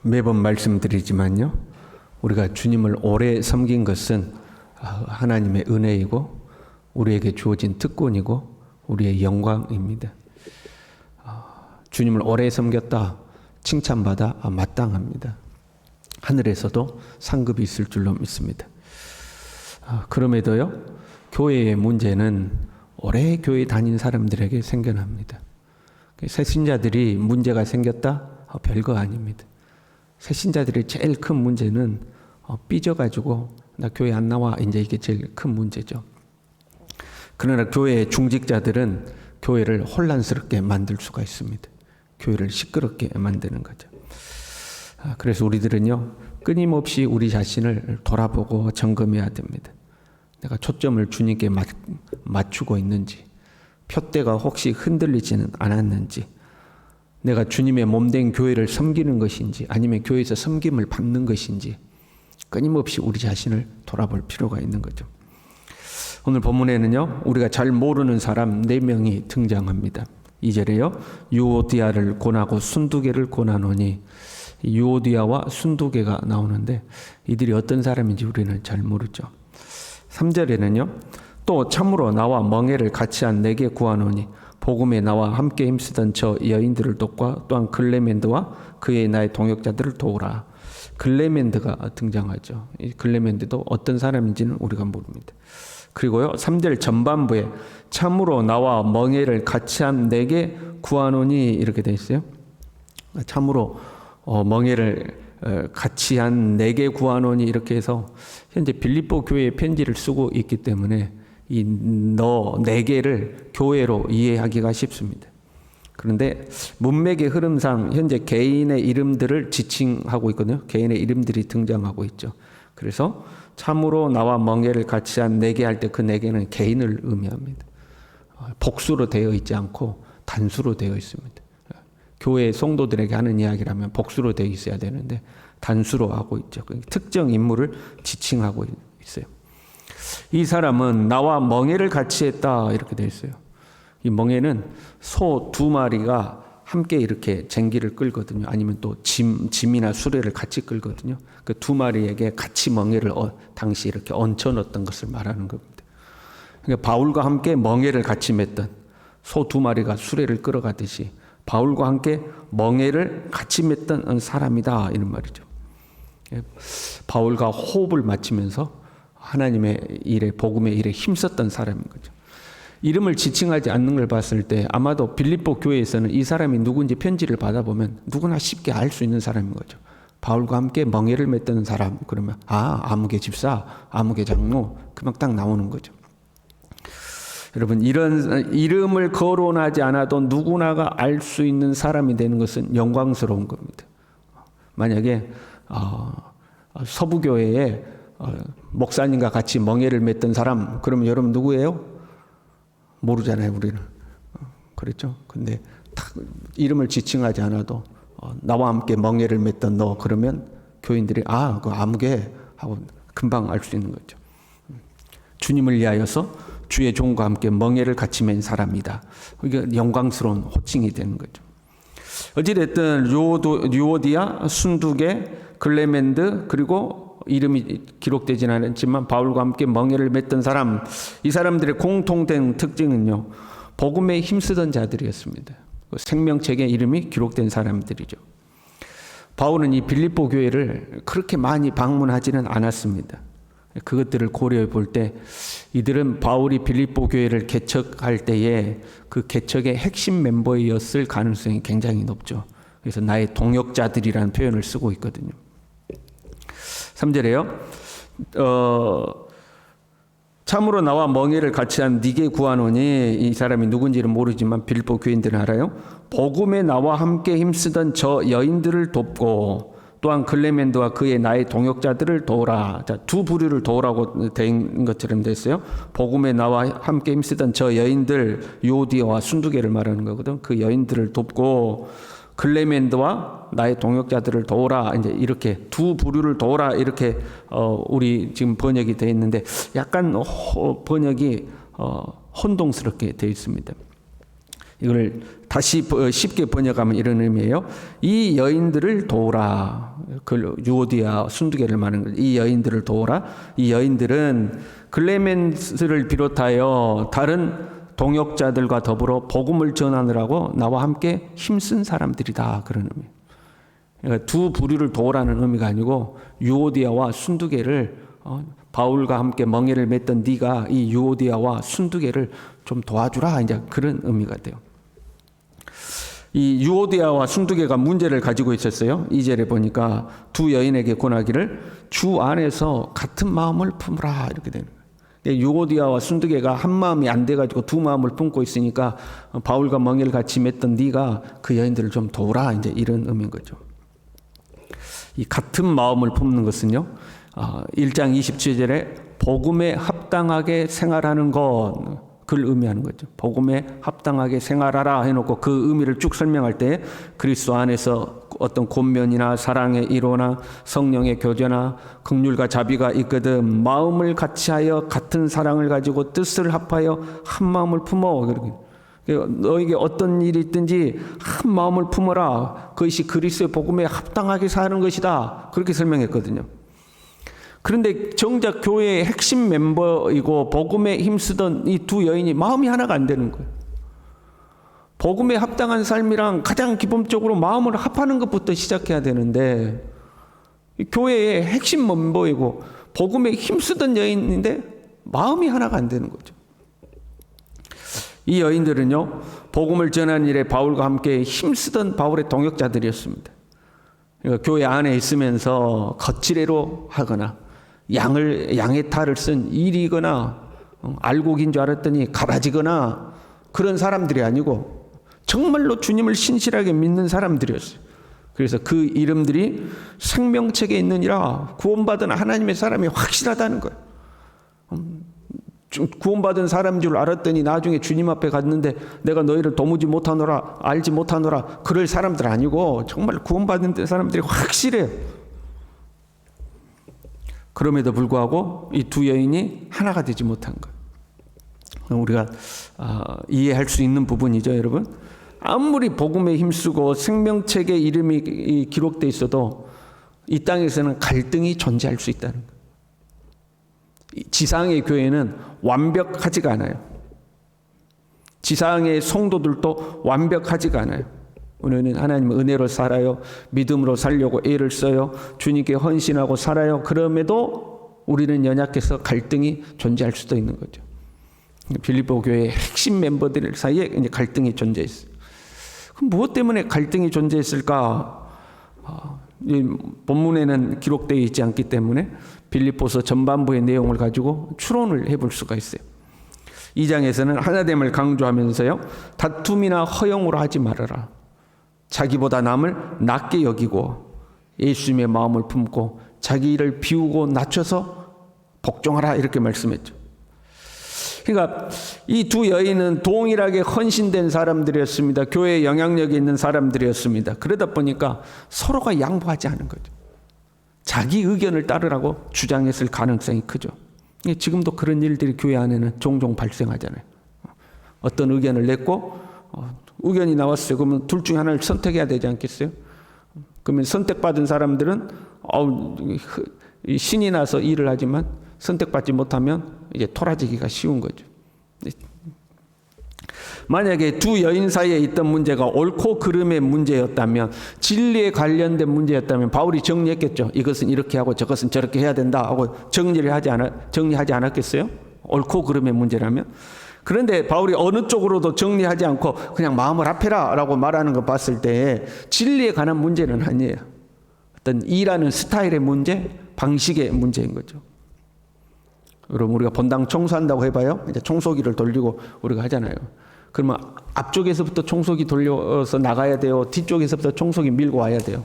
매번 말씀드리지만요, 우리가 주님을 오래 섬긴 것은 하나님의 은혜이고 우리에게 주어진 특권이고 우리의 영광입니다. 주님을 오래 섬겼다 칭찬받아 마땅합니다. 하늘에서도 상급이 있을 줄로 믿습니다. 그럼에도요, 교회의 문제는 오래 교회 다닌 사람들에게 생겨납니다. 새신자들이 문제가 생겼다? 별거 아닙니다. 새신자들의 제일 큰 문제는 삐져가지고 나 교회 안 나와, 이제 이게 제일 큰 문제죠. 그러나 교회의 중직자들은 교회를 혼란스럽게 만들 수가 있습니다. 교회를 시끄럽게 만드는 거죠. 그래서 우리들은요, 끊임없이 우리 자신을 돌아보고 점검해야 됩니다. 내가 초점을 주님께 맞추고 있는지, 푯대가 혹시 흔들리지는 않았는지, 내가 주님의 몸된 교회를 섬기는 것인지 아니면 교회에서 섬김을 받는 것인지 끊임없이 우리 자신을 돌아볼 필요가 있는 거죠. 오늘 본문에는요, 우리가 잘 모르는 사람 4명이 등장합니다. 2절에요. 유오디아를 권하고 순두개를 권하노니, 유오디아와 순두개가 나오는데 이들이 어떤 사람인지 우리는 잘 모르죠. 3절에는요. 또 참으로 나와 멍에를 같이 한 내게 구하노니 복음에 나와 함께 힘쓰던 저 여인들을 돕고 또한 글레멘드와 그의 나의 동역자들을 도우라. 글레멘드가 등장하죠. 이 글레멘드도 어떤 사람인지는 우리가 모릅니다. 그리고요, 3절 전반부에 참으로 나와 멍에를 같이 한 내게 구하노니 이렇게 되어 있어요. 참으로 멍에를 같이 한 내게 구하노니 이렇게 해서 현재 빌립보 교회에 편지를 쓰고 있기 때문에 이 너 네 개를 교회로 이해하기가 쉽습니다. 그런데 문맥의 흐름상 현재 개인의 이름들을 지칭하고 있거든요. 개인의 이름들이 등장하고 있죠. 그래서 참으로 나와 멍에를 같이 한 네 개 할 때 그 네 개는 개인을 의미합니다. 복수로 되어 있지 않고 단수로 되어 있습니다. 교회 성도들에게 하는 이야기라면 복수로 되어 있어야 되는데 단수로 하고 있죠. 특정 인물을 지칭하고 있어요. 이 사람은 나와 멍에를 같이 했다 이렇게 되어 있어요. 이 멍에는 소 2마리가 함께 이렇게 쟁기를 끌거든요. 아니면 또 짐이나 수레를 같이 끌거든요. 그 2마리에게 같이 멍에를 당시 이렇게 얹혀 넣었던 것을 말하는 겁니다. 그러니까 바울과 함께 멍에를 같이 맸던 소 2마리가 수레를 끌어가듯이 바울과 함께 멍에를 같이 맸던 사람이다 이런 말이죠. 바울과 호흡을 맞추면서 하나님의 일에, 복음의 일에 힘썼던 사람인 거죠. 이름을 지칭하지 않는 걸 봤을 때 아마도 빌립보 교회에서는 이 사람이 누군지 편지를 받아보면 누구나 쉽게 알 수 있는 사람인 거죠. 바울과 함께 멍에를 맺던 사람 그러면 아무개 집사, 아무개 장로 그만 딱 나오는 거죠. 여러분, 이런 이름을 거론하지 않아도 누구나가 알 수 있는 사람이 되는 것은 영광스러운 겁니다. 만약에 서부교회에 목사님과 같이 멍에를 맺던 사람, 그러면 여러분 누구예요? 모르잖아요, 우리는. 그렇죠? 근데 딱 이름을 지칭하지 않아도 나와 함께 멍에를 맺던 너, 그러면 교인들이 그 아무개 하고 금방 알 수 있는 거죠. 주님을 위하여서 주의 종과 함께 멍에를 같이 맨 사람이다. 이게 영광스러운 호칭이 되는 거죠. 어찌됐든 유오디아, 순두개, 글레멘드, 그리고 이름이 기록되지는 않았지만 바울과 함께 멍에를 맺던 사람, 이 사람들의 공통된 특징은요, 복음에 힘쓰던 자들이었습니다. 생명책에 이름이 기록된 사람들이죠. 바울은 이 빌립보 교회를 그렇게 많이 방문하지는 않았습니다. 그것들을 고려해 볼 때 이들은 바울이 빌립보 교회를 개척할 때에 그 개척의 핵심 멤버였을 가능성이 굉장히 높죠. 그래서 나의 동역자들이라는 표현을 쓰고 있거든요. 3절에요. 참으로 나와 멍에를 같이 한 네게 구하노니, 이 사람이 누군지는 모르지만 빌립보 교인들은 알아요. 복음에 나와 함께 힘쓰던 저 여인들을 돕고 또한 글레멘드와 그의 나의 동역자들을 도우라. 자, 두 부류를 도우라고 된 것처럼 됐어요. 복음에 나와 함께 힘쓰던 저 여인들, 유오디아와 순두개를 말하는 거거든. 그 여인들을 돕고 글레멘드와 나의 동역자들을 도우라. 이제 이렇게 두 부류를 도우라. 이렇게 우리 지금 번역이 되어 있는데 약간 번역이 혼동스럽게 되어 있습니다. 이걸 다시 쉽게 번역하면 이런 의미예요. 이 여인들을 도우라. 그 유오디아 순두개를 말하는 거죠. 이 여인들을 도우라. 이 여인들은 클레멘스를 비롯하여 다른 동역자들과 더불어 복음을 전하느라고 나와 함께 힘쓴 사람들이다. 그런 의미. 그러니까 두 부류를 도우라는 의미가 아니고 유오디아와 순두개를 바울과 함께 멍에를 맺던 네가 이 유오디아와 순두개를 좀 도와주라. 이제 그런 의미가 돼요. 이 유오디아와 순두개가 문제를 가지고 있었어요. 2절에 보니까 두 여인에게 권하기를 주 안에서 같은 마음을 품으라 이렇게 되는 거예요. 유오디아와 순두개가 한 마음이 안 돼가지고 두 마음을 품고 있으니까 바울과 멍에를 같이 맺던 네가 그 여인들을 좀 도우라 이제 이런 의미인 거죠. 이 같은 마음을 품는 것은요. 1장 27절에 복음에 합당하게 생활하는 것 그걸 의미하는 거죠. 복음에 합당하게 생활하라 해놓고 그 의미를 쭉 설명할 때 그리스도 안에서 어떤 권면이나 사랑의 이로나 성령의 교제나 긍휼과 자비가 있거든 마음을 같이하여 같은 사랑을 가지고 뜻을 합하여 한 마음을 품어. 너에게 어떤 일이 있든지 한 마음을 품어라. 그것이 그리스도의 복음에 합당하게 사는 것이다. 그렇게 설명했거든요. 그런데 정작 교회의 핵심 멤버이고 복음에 힘쓰던 이 두 여인이 마음이 하나가 안 되는 거예요. 복음에 합당한 삶이랑 가장 기본적으로 마음을 합하는 것부터 시작해야 되는데 교회의 핵심 멤버이고 복음에 힘쓰던 여인인데 마음이 하나가 안 되는 거죠. 이 여인들은요 복음을 전하는 일에 바울과 함께 힘쓰던 바울의 동역자들이었습니다. 그러니까 교회 안에 있으면서 거칠애로 하거나 양의 탈을 쓴 일이거나 알곡인 줄 알았더니 가라지거나 그런 사람들이 아니고 정말로 주님을 신실하게 믿는 사람들이었어요. 그래서 그 이름들이 생명책에 있느니라 구원받은 하나님의 사람이 확실하다는 거예요. 구원받은 사람인 줄 알았더니 나중에 주님 앞에 갔는데 내가 너희를 도무지 못하노라 알지 못하노라 그럴 사람들 아니고 정말 구원받은 사람들이 확실해요. 그럼에도 불구하고 이 두 여인이 하나가 되지 못한 거예요. 우리가 이해할 수 있는 부분이죠, 여러분. 아무리 복음에 힘쓰고 생명책에 이름이 기록되어 있어도 이 땅에서는 갈등이 존재할 수 있다는 거예요. 지상의 교회는 완벽하지가 않아요. 지상의 성도들도 완벽하지가 않아요. 우리는 하나님의 은혜로 살아요. 믿음으로 살려고 애를 써요. 주님께 헌신하고 살아요. 그럼에도 우리는 연약해서 갈등이 존재할 수도 있는 거죠. 빌립보 교회의 핵심 멤버들 사이에 이제 갈등이 존재했어요. 그럼 무엇 때문에 갈등이 존재했을까? 본문에는 기록되어 있지 않기 때문에 빌립보서 전반부의 내용을 가지고 추론을 해볼 수가 있어요. 2장에서는 하나됨을 강조하면서요. 다툼이나 허영으로 하지 말아라. 자기보다 남을 낮게 여기고 예수님의 마음을 품고 자기 일을 비우고 낮춰서 복종하라 이렇게 말씀했죠. 그러니까 이 두 여인은 동일하게 헌신된 사람들이었습니다. 교회에 영향력이 있는 사람들이었습니다. 그러다 보니까 서로가 양보하지 않은 거죠. 자기 의견을 따르라고 주장했을 가능성이 크죠. 지금도 그런 일들이 교회 안에는 종종 발생하잖아요. 어떤 의견을 냈고 의견이 나왔어요. 그러면 둘 중에 하나를 선택해야 되지 않겠어요? 그러면 선택받은 사람들은 신이 나서 일을 하지만 선택받지 못하면 이제 토라지기가 쉬운 거죠. 만약에 두 여인 사이에 있던 문제가 옳고 그름의 문제였다면 진리에 관련된 문제였다면 바울이 정리했겠죠. 이것은 이렇게 하고 저것은 저렇게 해야 된다 하고 정리하지 않았겠어요? 옳고 그름의 문제라면. 그런데 바울이 어느 쪽으로도 정리하지 않고 그냥 마음을 합해라 라고 말하는 거 봤을 때 진리에 관한 문제는 아니에요. 어떤 일하는 스타일의 문제, 방식의 문제인 거죠. 여러분 우리가 본당 청소한다고 해봐요. 이제 청소기를 돌리고 우리가 하잖아요. 그러면 앞쪽에서부터 청소기 돌려서 나가야 돼요. 뒤쪽에서부터 청소기 밀고 와야 돼요.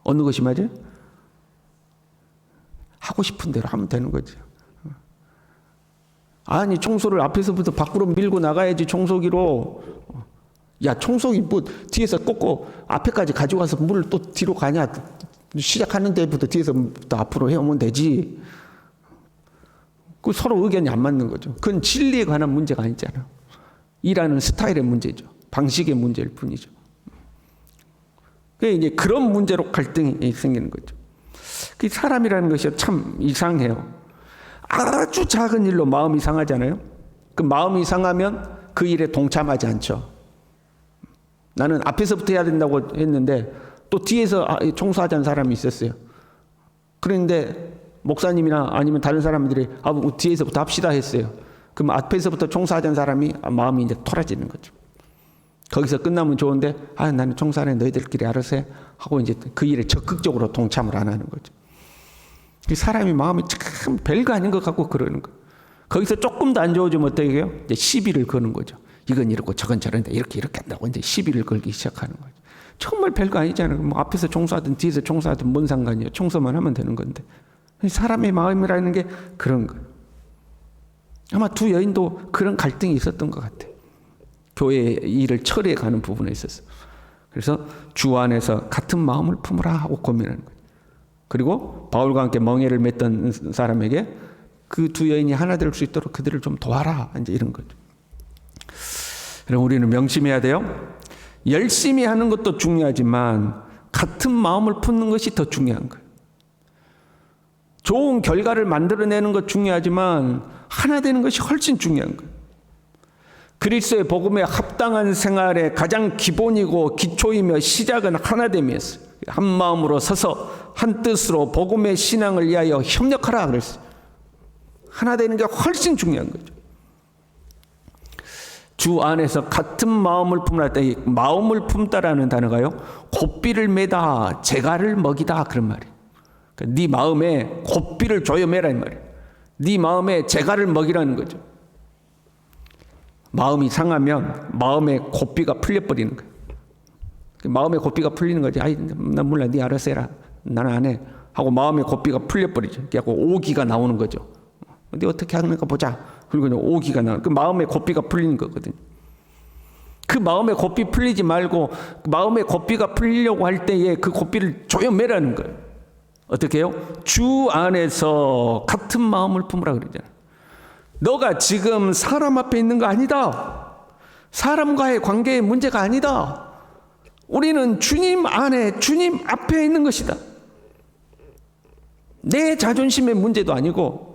어느 것이 맞아요? 하고 싶은 대로 하면 되는 거죠. 아니 청소를 앞에서부터 밖으로 밀고 나가야지 청소기로. 야 청소기 뭐 뒤에서 꽂고 앞에까지 가져가서 물을 또 뒤로 가냐. 시작하는 데부터 뒤에서부터 앞으로 해오면 되지. 그 서로 의견이 안 맞는 거죠. 그건 진리에 관한 문제가 아니잖아요. 일하는 스타일의 문제죠. 방식의 문제일 뿐이죠. 이제 그런 문제로 갈등이 생기는 거죠. 사람이라는 것이 참 이상해요. 아주 작은 일로 마음이 상하잖아요. 그 마음이 상하면 그 일에 동참하지 않죠. 나는 앞에서부터 해야 된다고 했는데 또 뒤에서 청소하자는 사람이 있었어요. 그런데 목사님이나 아니면 다른 사람들이 뒤에서부터 합시다 했어요. 그럼 앞에서부터 청소하자는 사람이 마음이 이제 토라지는 거죠. 거기서 끝나면 좋은데 나는 청소하네, 너희들끼리 알아서 해 하고 이제 그 일에 적극적으로 동참을 안 하는 거죠. 사람이 마음이 참 별거 아닌 것 같고 그러는 거예요. 거기서 조금 더 안 좋아지면 어떻게 해요? 이제 시비를 거는 거죠. 이건 이렇고 저건 저런데 이렇게 한다고 이제 시비를 걸기 시작하는 거죠. 정말 별거 아니잖아요. 뭐 앞에서 청소하든 뒤에서 청소하든 뭔 상관이에요. 청소만 하면 되는 건데. 사람의 마음이라는 게 그런 거예요. 아마 두 여인도 그런 갈등이 있었던 것 같아요. 교회 일을 처리해 가는 부분에 있어서. 그래서 주 안에서 같은 마음을 품으라 하고 고민하는 거예요. 그리고 바울과 함께 멍에를 맸던 사람에게 그 두 여인이 하나 될 수 있도록 그들을 좀 도와라, 이제 이런 거죠. 그럼 우리는 명심해야 돼요. 열심히 하는 것도 중요하지만 같은 마음을 품는 것이 더 중요한 거예요. 좋은 결과를 만들어내는 것 중요하지만 하나 되는 것이 훨씬 중요한 거예요. 그리스도의 복음에 합당한 생활의 가장 기본이고 기초이며 시작은 하나됨이었어요. 한 마음으로 서서 한 뜻으로 복음의 신앙을 위하여 협력하라 그랬어요. 하나 되는 게 훨씬 중요한 거죠. 주 안에서 같은 마음을 품으라. 마음을 품다라는 단어가요, 고삐를 매다 재갈을 먹이다 그런 말이에요. 그러니까 네 마음에 고삐를 조여매라 이 말이에요. 네 마음에 재갈을 먹이라는 거죠. 마음이 상하면 마음의 고삐가 풀려버리는 거예요. 마음의 고삐가 풀리는 거지. 난 몰라, 네 알아서 해라, 나는 안 해 하고 마음의 고삐가 풀려버리죠. 그래서 오기가 나오는 거죠. 근데 어떻게 하는가 보자. 그리고 오기가 나오는, 그 마음의 고삐가 풀리는 거거든요. 그 마음의 고삐 풀리지 말고 마음의 고삐가 풀리려고 할 때에 그 고삐를 조여매라는 거예요. 어떻게 해요? 주 안에서 같은 마음을 품으라 그러잖아요. 너가 지금 사람 앞에 있는 거 아니다. 사람과의 관계의 문제가 아니다. 우리는 주님 안에, 주님 앞에 있는 것이다. 내 자존심의 문제도 아니고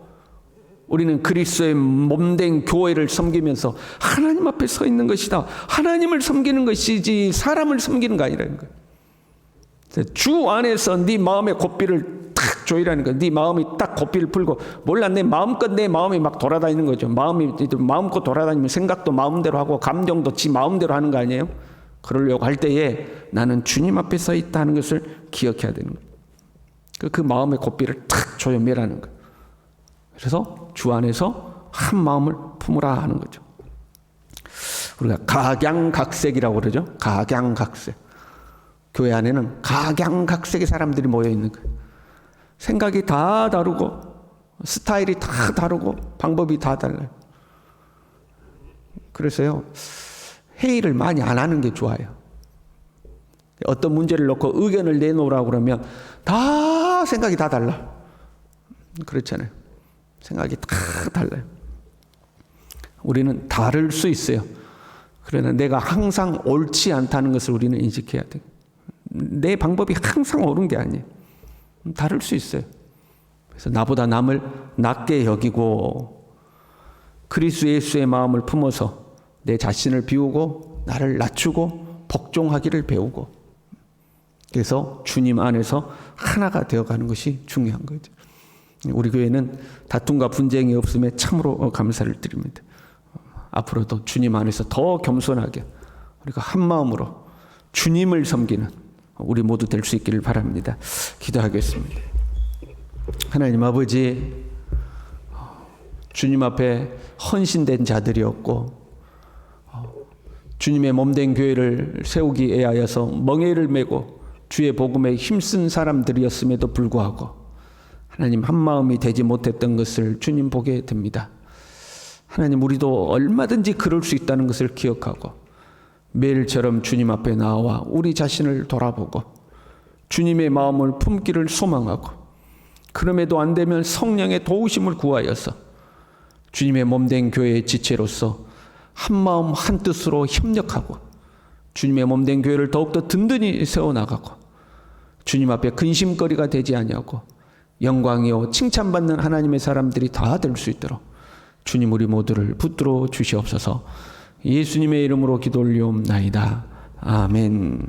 우리는 그리스도의 몸된 교회를 섬기면서 하나님 앞에 서 있는 것이다. 하나님을 섬기는 것이지 사람을 섬기는 거 아니라는 거예요. 주 안에서 네 마음의 고삐를 탁 조이라는 거예요. 네 마음이 딱 고삐를 풀고, 몰라, 내 마음껏 내 마음이 막 돌아다니는 거죠. 마음껏 돌아다니면 생각도 마음대로 하고 감정도 지 마음대로 하는 거 아니에요? 그러려고 할 때에 나는 주님 앞에 서 있다는 것을 기억해야 되는 거예요. 그 마음의 고삐를 탁 조여매라는 거예요. 그래서 주 안에서 한 마음을 품으라 하는 거죠. 우리가 각양각색이라고 그러죠. 각양각색. 교회 안에는 각양각색의 사람들이 모여 있는 거예요. 생각이 다 다르고 스타일이 다 다르고 방법이 다 달라요. 그래서요, 회의를 많이 안 하는 게 좋아요. 어떤 문제를 놓고 의견을 내놓으라고 그러면 다 생각이 다 달라. 그렇잖아요. 생각이 다 달라요. 우리는 다를 수 있어요. 그러나 내가 항상 옳지 않다는 것을 우리는 인식해야 돼요. 내 방법이 항상 옳은 게 아니에요. 다를 수 있어요. 그래서 나보다 남을 낮게 여기고 그리스도 예수의 마음을 품어서 내 자신을 비우고 나를 낮추고 복종하기를 배우고, 그래서 주님 안에서 하나가 되어가는 것이 중요한 거죠. 우리 교회는 다툼과 분쟁이 없음에 참으로 감사를 드립니다. 앞으로도 주님 안에서 더 겸손하게 우리가 한 마음으로 주님을 섬기는 우리 모두 될 수 있기를 바랍니다. 기도하겠습니다. 하나님 아버지, 주님 앞에 헌신된 자들이었고 주님의 몸된 교회를 세우기 위하여서 멍에를 메고 주의 복음에 힘쓴 사람들이었음에도 불구하고 하나님 한 마음이 되지 못했던 것을 주님 보게 됩니다. 하나님, 우리도 얼마든지 그럴 수 있다는 것을 기억하고 매일처럼 주님 앞에 나와 우리 자신을 돌아보고 주님의 마음을 품기를 소망하고, 그럼에도 안 되면 성령의 도우심을 구하여서 주님의 몸된 교회의 지체로서 한 마음 한 뜻으로 협력하고 주님의 몸된 교회를 더욱더 든든히 세워나가고 주님 앞에 근심거리가 되지 아니하고 영광이요 칭찬받는 하나님의 사람들이 다 될 수 있도록 주님 우리 모두를 붙들어 주시옵소서. 예수님의 이름으로 기도 올리옵나이다. 아멘.